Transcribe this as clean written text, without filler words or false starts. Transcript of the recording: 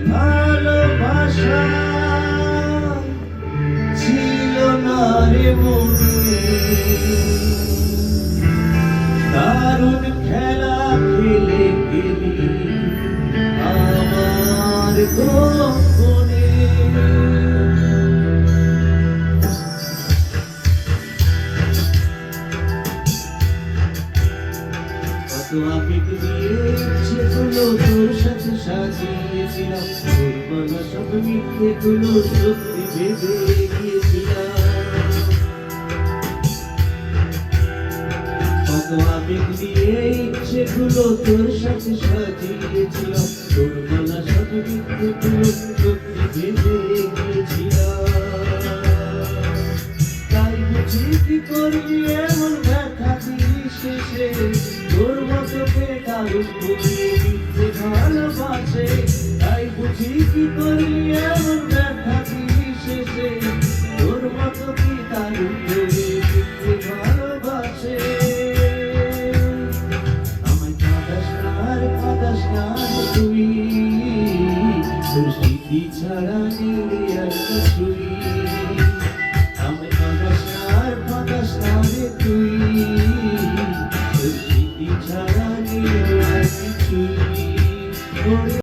ভালোবাসা ছিল না রে মনে, দারুণ খেলা খেলে গেলি আমার গোপনে। কত আবেগ দিয়ে সেগুলো তোর সাথে সাজিয়েছিলাম, তোর বলা সব মিথ্যে গুলো সত্যি ভেবে গিয়েছিলাম। কত আবেগ দিয়ে সেগুলো তোর সাথে সাজিয়েছিলাম, তোর বলা সব মিথ্যে গুলো সত্যি ভেবে গিয়েছিলাম। তাই বুঝি কি করবি এমন ব্যথা দিলি শেষে, তোর মতো বেকারুণ তুমি মিথ্যে ভালোবাসে। তাই বুঝি কি করবি এমন ব্যথা দিলি শেষে, তোর মতো বেকারুণ তুমি মিথ্যে ভালোবাসে। আমায় কাঁদাস না তুই, তোর স্মৃতি ছাড়া নেই